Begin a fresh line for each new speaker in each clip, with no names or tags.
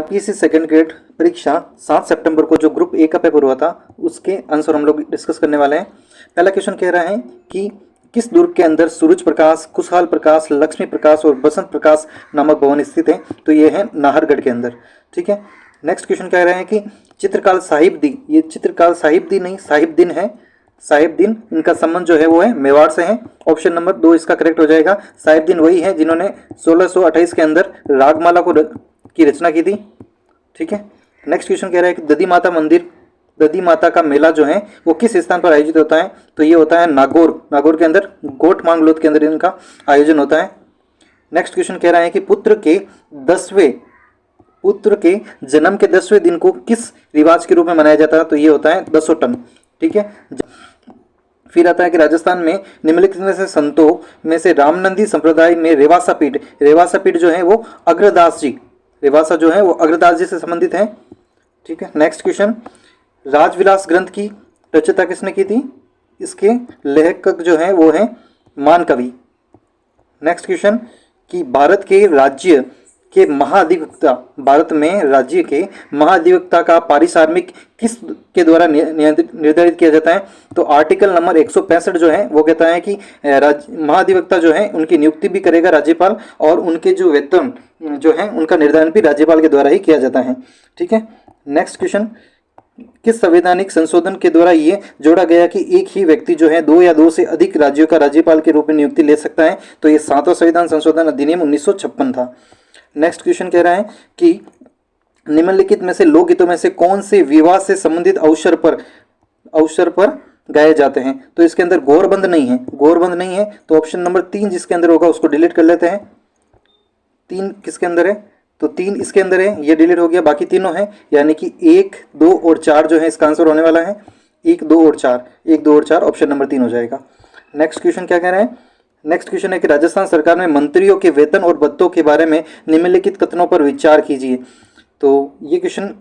PSC second grade परीक्षा 7 सितंबर को जो ग्रुप ए का पेपर हुआ था उसके आंसर हम लोग डिस्कस करने वाले हैं। पहला क्वेश्चन कह रहा है कि किस दुर्ग के अंदर सूरज प्रकाश, खुशहाल प्रकाश, लक्ष्मी प्रकाश और बसंत प्रकाश नामक भवन स्थित है? तो ये है नाहरगढ़ के अंदर। ठीक है। नेक्स्ट क्वेश्चन कह रहे हैं कि चित्रकाल साहिबदी, ये चित्रकाल साहिबदी नहीं साहिबदीन है, साहिबदीन, इनका संबंध जो है वो है मेवाड़ से है। ऑप्शन नंबर 2 इसका करेक्ट हो जाएगा। साहिबदीन वही है जिन्होंने 1628 के अंदर रागमाला की रचना की थी। ठीक है। नेक्स्ट क्वेश्चन कह रहा है कि दधी माता मंदिर, दधी माता का मेला जो है वो किस स्थान पर आयोजित होता है? तो ये होता है नागौर के अंदर, गोट मांगलोद के अंदर इनका आयोजन होता है। नेक्स्ट क्वेश्चन कह रहा है कि पुत्र के जन्म के 10वें दिन को किस रिवाज के रूप में मनाया जाता है? तो ये होता है दसोटन। ठीक है। फिर आता है कि राजस्थान में निम्नलिखित में से संतों में से रामनंदी संप्रदाय में रेवासा पीठ जो है वो अग्रदास जी, रेवासा जो है वो अग्रदास जी से संबंधित है। ठीक है। नेक्स्ट क्वेश्चन, राजविलास ग्रंथ की रचना किसने की थी? इसके लेखक जो है वो है मानकवि। नेक्स्ट क्वेश्चन कि भारत में राज्य के महाधिवक्ता का पारिश्रमिक किस के द्वारा निर्धारित किया जाता है? तो आर्टिकल नंबर 165 जो है वो कहता है कि महाधिवक्ता जो है उनकी नियुक्ति भी करेगा राज्यपाल, और उनके जो वेतन जो है उनका निर्धारण भी राज्यपाल के द्वारा ही किया जाता है। ठीक है। नेक्स्ट क्वेश्चन, किस संवैधानिक संशोधन के द्वारा ये जोड़ा गया कि एक ही व्यक्ति जो है 2 या 2 से अधिक राज्यों का राज्यपाल के रूप में नियुक्ति ले सकता है? तो ये 7वां संविधान संशोधन अधिनियम 1956 था। नेक्स्ट क्वेश्चन कह रहा है कि निम्नलिखित में से लोकगीतों में से कौन से विवाह से संबंधित अवसर पर गाए जाते हैं? तो इसके अंदर गौरबंद नहीं है, तो ऑप्शन नंबर 3 जिसके अंदर होगा उसको डिलीट कर लेते हैं। 3 किसके अंदर है? तो 3 इसके अंदर है, ये डिलीट हो गया, बाकी तीनों है, यानी कि 1, 2 और 4 जो है इसका आंसर होने वाला है। 1, 2 और 4 ऑप्शन नंबर 3 हो जाएगा। नेक्स्ट क्वेश्चन क्या कह रहे हैं? नेक्स्ट क्वेश्चन है कि राजस्थान सरकार में मंत्रियों के वेतन और भत्तों के बारे में निम्नलिखित कथनों पर विचार कीजिए। तो ये क्वेश्चन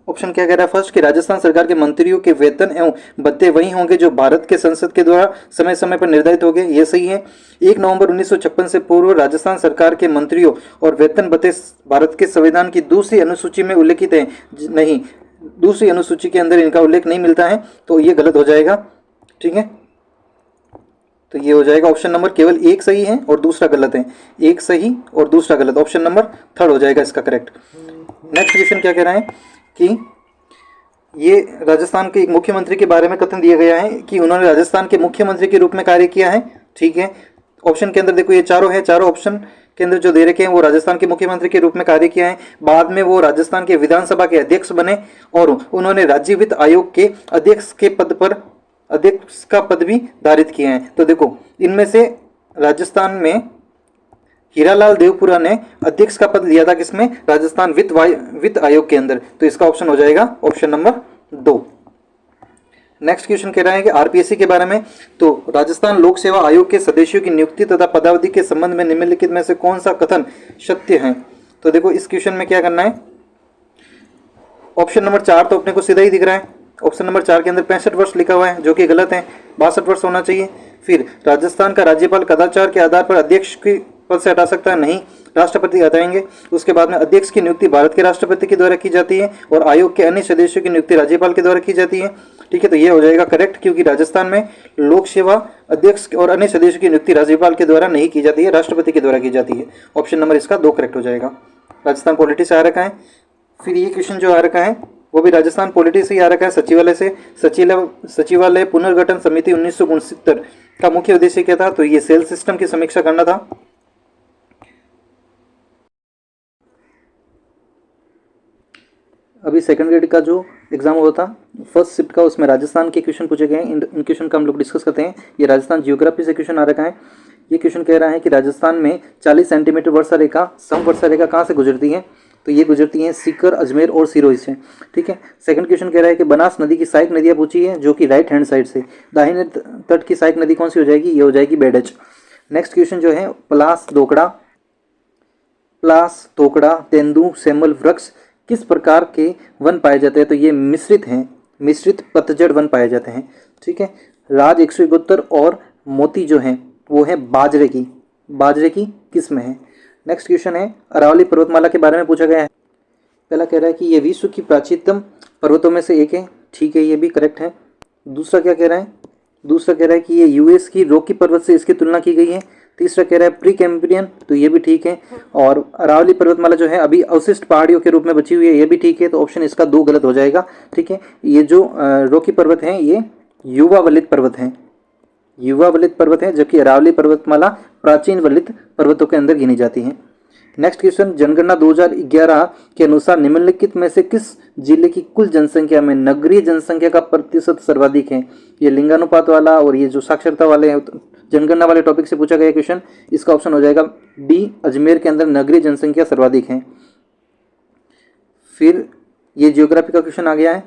ऑप्शन क्या कह रहा है? फर्स्ट कि राजस्थान सरकार के मंत्रियों के वेतन एवं भत्ते वही होंगे जो भारत के संसद के द्वारा समय समय पर निर्धारित होंगे, ये सही है। 1 नवंबर 1956 से पूर्व राजस्थान सरकार के मंत्रियों और वेतन भत्ते भारत के संविधान की दूसरी अनुसूची में उल्लेखित है नहीं, दूसरी अनुसूची के अंदर इनका उल्लेख नहीं मिलता है, तो ये गलत हो जाएगा। ठीक है। तो ये हो जाएगा ऑप्शन नंबर केवल 1 सही है और दूसरा गलत है, 1 सही और दूसरा गलत, ऑप्शन नंबर 3 हो जाएगा इसका करेक्ट। नेक्स्ट क्वेश्चन क्या कह रहा है कि ये राजस्थान के एक मुख्यमंत्री के बारे में कथन दिया गया है कि उन्होंने राजस्थान के मुख्यमंत्री के रूप में कार्य किया है। ठीक है। ऑप्शन के अंदर देखो ये चारों है, चारों ऑप्शन के अंदर जो दे रखे हैं वो राजस्थान के मुख्यमंत्री के रूप में कार्य किया है। बाद में वो राजस्थान के विधानसभा के अध्यक्ष बने और उन्होंने राज्य वित्त आयोग के अध्यक्ष का पद भी धारित किए हैं। तो देखो इनमें से राजस्थान में हीरालाल देवपुरा ने अध्यक्ष का पद लिया था, किसमें? राजस्थान वित्त आयोग के अंदर, तो इसका ऑप्शन हो जाएगा ऑप्शन नंबर 2। नेक्स्ट क्वेश्चन कह रहा है कि आरपीएससी के बारे में, तो राजस्थान लोक सेवा आयोग के सदस्यों की नियुक्ति तथा पदावधि के संबंध में निम्नलिखित में से कौन सा कथन सत्य है? तो देखो इस क्वेश्चन में क्या करना है, ऑप्शन नंबर 4 तो अपने को सीधा ही दिख रहा है। ऑप्शन नंबर 4 के अंदर 65 वर्ष लिखा हुआ है जो कि गलत है, 62 वर्ष होना चाहिए। फिर राजस्थान का राज्यपाल कदाचार के आधार पर अध्यक्ष के पद से हटा सकता है, नहीं, राष्ट्रपति हटाएंगे। उसके बाद में अध्यक्ष की नियुक्ति भारत के राष्ट्रपति के द्वारा की जाती है और आयोग के अन्य सदस्यों की नियुक्ति राज्यपाल के द्वारा की जाती है। ठीक है। तो ये हो जाएगा करेक्ट, क्योंकि राजस्थान में लोक सेवा अध्यक्ष और अन्य सदस्यों की नियुक्ति राज्यपाल के द्वारा नहीं की जाती है, राष्ट्रपति के द्वारा की जाती है। ऑप्शन नंबर इसका 2 करेक्ट हो जाएगा। राजस्थान पॉलिटी से आ रखा है। फिर ये क्वेश्चन जो आ रखा है वो भी राजस्थान पॉलिटी से ही आ रखा है, सचिवालय से। सचिवालय पुनर्गठन समिति 1969 का मुख्य उद्देश्य क्या था? तो ये सेल सिस्टम की समीक्षा करना था। अभी सेकंड ग्रेड का जो एग्जाम हुआ था फर्स्ट शिफ्ट का, उसमें राजस्थान के क्वेश्चन पूछे गए हैं। इन क्वेश्चन का हम लोग डिस्कस करते हैं। ये राजस्थान जियोग्राफी से क्वेश्चन आ रखा है। ये क्वेश्चन कह रहा है कि राजस्थान में 40 सेंटीमीटर वर्षा रेखा सम वर्षा रेखा कहाँ से गुजरती है? तो ये गुजरती हैं सीकर, अजमेर और सिरोही से। ठीक है। सेकंड क्वेश्चन कह रहा है कि बनास नदी की सहायक नदियाँ पूछी है जो कि राइट हैंड साइड से, दाहिने तट की सहायक नदी कौन सी हो जाएगी? ये हो जाएगी बेडच। नेक्स्ट क्वेश्चन जो है पलास, तोकड़ा, तेंदू, सेमल वृक्ष किस प्रकार के वन पाए जाते हैं? तो ये मिश्रित हैं, मिश्रित पतझड़ वन पाए जाते हैं। ठीक है। राज 171 और मोती जो हैं वो है बाजरे की किस्म है। नेक्स्ट क्वेश्चन है अरावली पर्वतमाला के बारे में पूछा गया है। पहला कह रहा है कि ये विश्व की प्राचीनतम पर्वतों में से एक है, ठीक है, ये भी करेक्ट है। दूसरा क्या कह रहा है, दूसरा कह रहा है कि ये यूएस की रॉकी पर्वत से इसकी तुलना की गई है। तीसरा कह रहा है प्री कैम्ब्रियन, तो ये भी ठीक है। और अरावली पर्वतमाला जो है अभी अवशिष्ट पहाड़ियों के रूप में बची हुई है, ये भी ठीक है। तो ऑप्शन इसका 2 गलत हो जाएगा, ठीक है। ये जो रॉकी पर्वत हैं ये युवा वलित पर्वत हैं, युवा वलित पर्वत है, जबकि अरावली पर्वतमाला प्राचीन वलित पर्वतों के अंदर गिनी जाती है। नेक्स्ट क्वेश्चन, जनगणना 2011 के अनुसार निम्नलिखित में से किस जिले की कुल जनसंख्या में नगरीय जनसंख्या का प्रतिशत सर्वाधिक है? ये लिंगानुपात वाला और ये जो साक्षरता वाले हैं, जनगणना वाले टॉपिक से पूछा गया क्वेश्चन। इसका ऑप्शन हो जाएगा डी, अजमेर के अंदर नगरीय जनसंख्या सर्वाधिक है। फिर ये जियोग्राफी का क्वेश्चन आ गया है,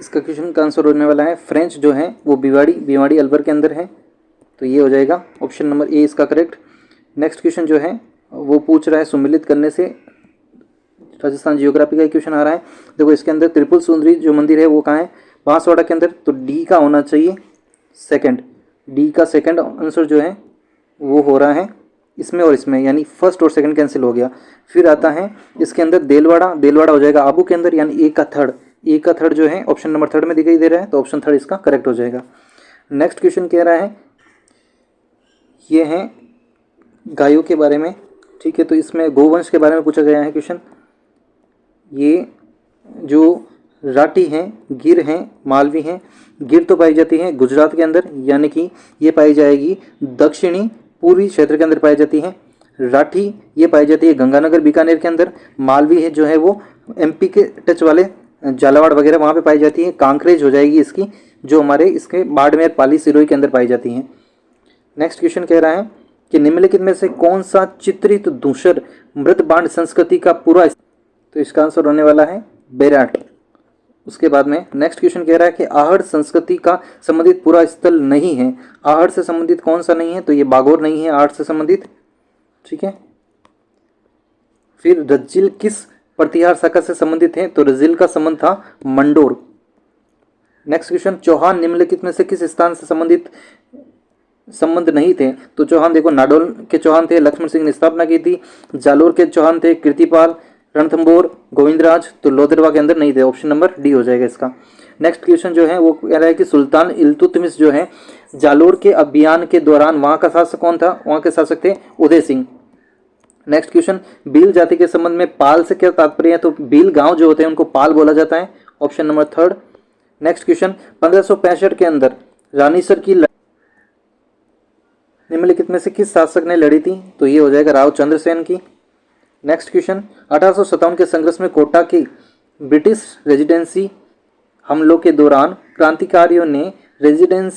इसका क्वेश्चन का आंसर होने वाला है फ्रेंच जो है वो भिवाड़ी अलवर के अंदर है, तो ये हो जाएगा ऑप्शन नंबर ए इसका करेक्ट। नेक्स्ट क्वेश्चन जो है वो पूछ रहा है सम्मिलित करने से, राजस्थान जियोग्राफी का क्वेश्चन आ रहा है। देखो इसके अंदर त्रिपुल सुंदरी जो मंदिर है वो कहाँ है? बांसवाड़ा के अंदर, तो डी का होना चाहिए सेकंड, डी का सेकंड आंसर जो है वो हो रहा है इसमें और इसमें, यानी फर्स्ट और सेकंड कैंसिल हो गया। फिर आता है इसके अंदर देलवाड़ा हो जाएगा आबू के अंदर, यानी ए का थर्ड जो है ऑप्शन नंबर 3 में दिखाई दे रहा है, तो ऑप्शन 3 इसका करेक्ट हो जाएगा। नेक्स्ट क्वेश्चन कह रहा है ये है गायों के बारे में, ठीक है, तो इसमें गोवंश के बारे में पूछा गया है क्वेश्चन। ये जो राठी हैं, गिर हैं, मालवी हैं, गिर तो पाई जाती है गुजरात के अंदर, यानी कि ये पाई जाएगी दक्षिणी पूर्वी क्षेत्र के अंदर पाई जाती है। राठी ये पाई जाती है गंगानगर बीकानेर के अंदर। मालवी है जो है वो एमपी के टच वाले झालावाड़ वगैरह वहाँ पे पाई जाती है। कांकरेज हो जाएगी इसकी, जो हमारे इसके बाड़मेर पाली सिरोही के अंदर पाई जाती हैं। नेक्स्ट क्वेश्चन कह रहा है कि निम्नलिखित में से कौन सा चित्रित धूसर मृत बांड संस्कृति का पूरा, तो इसका आंसर होने वाला है बेराट। उसके बाद में नेक्स्ट क्वेश्चन कह रहा है कि आहड़ संस्कृति का संबंधित पूरा स्थल नहीं है। आहड़ से संबंधित कौन सा नहीं है? तो ये बागोर नहीं है आहड़ से संबंधित, ठीक है। फिर रज्जिल किस प्रतिहार शाखा से संबंधित है? तो रज्जिल का संबंध था मंडोर। नेक्स्ट क्वेश्चन, चौहान निम्नलिखित में से किस स्थान से संबंध नहीं थे? तो चौहान देखो नाडोल के चौहान थे, लक्ष्मण सिंह ने स्थापना की थी। जालोर के चौहान थे कीर्तिपाल, रणथंबोर, गोविंदराज, तो लोदरवा के अंदर नहीं थे, ऑप्शन नंबर डी हो जाएगा इसका। नेक्स्ट क्वेश्चन जो है वो कह रहा है कि सुल्तान इल्तुतमिश जो है जालोर के अभियान के दौरान वहां का शासक कौन था? वहां के शासक थे उदय सिंह। नेक्स्ट क्वेश्चन, भील जाति के संबंध में पाल से क्या तात्पर्य है? तो भील गांव जो होते हैं उनको पाल बोला जाता है, ऑप्शन नंबर 3। नेक्स्ट क्वेश्चन, 1565 के अंदर रानीसर की निम्नलिखित में से किस शासक ने लड़ी थी? तो ये हो जाएगा राव चंद्रसेन की। नेक्स्ट क्वेश्चन, 1857 के संघर्ष में कोटा की ब्रिटिश रेजिडेंसी हमलों के दौरान क्रांतिकारियों ने रेजिडेंट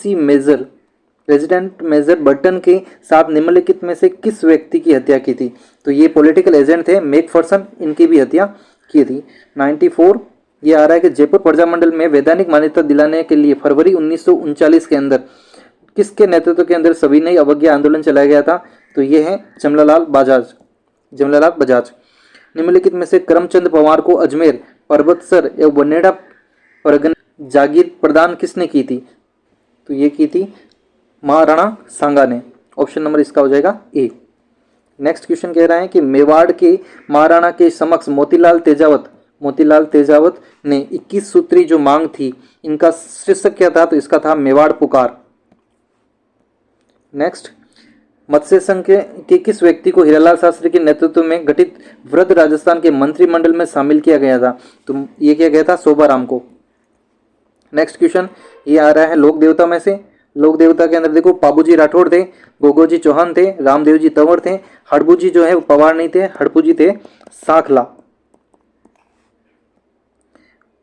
मेजर बर्टन के साथ निम्नलिखित में से किस व्यक्ति की हत्या की थी? तो ये पॉलिटिकल एजेंट थे मैकफर्सन, इनकी भी हत्या की थी। 94 ये आ रहा है कि जयपुर प्रजामंडल में वैधानिक मान्यता दिलाने के लिए फरवरी 1939 के अंदर किसके नेतृत्व के अंदर सविनय अवज्ञा आंदोलन चलाया गया था? तो ये है जमनालाल बजाज। निम्नलिखित में से करमचंद पवार को अजमेर, पर्वतसर एवं बनेड़ा परगना जागीर प्रदान किसने की थी? तो ये की थी महाराणा सांगा ने, ऑप्शन नंबर इसका हो जाएगा ए। नेक्स्ट क्वेश्चन कह रहा है कि मेवाड़ के महाराणा के समक्ष मोतीलाल तेजावत ने 21 सूत्री जो मांग थी, इनका शीर्षक क्या था? तो इसका था मेवाड़ पुकार। नेक्स्ट, मत्स्य संघ के किस व्यक्ति को हीरालाल शास्त्री के नेतृत्व में गठित वृद्ध राजस्थान के मंत्रिमंडल में शामिल किया गया था? तो ये किया गया था शोभाराम को। नेक्स्ट क्वेश्चन ये आ रहा है लोक देवता में से। लोक देवता के अंदर देखो पाबूजी राठौड़ थे, गोगोजी चौहान थे, रामदेव जी तंवर थे, हड़बूजी जो है वो पवार नहीं थे, हड़पूजी थे सांखला।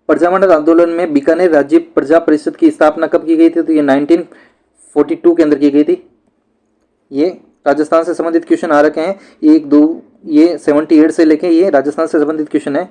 प्रजामंडल आंदोलन में बीकानेर राज्य प्रजा परिषद की स्थापना कब की गई थी? तो ये 1942 के अंदर की गई थी। ये राजस्थान से संबंधित क्वेश्चन आ रखे हैं 1, 2, ये 78 से लेके ये राजस्थान से संबंधित क्वेश्चन है।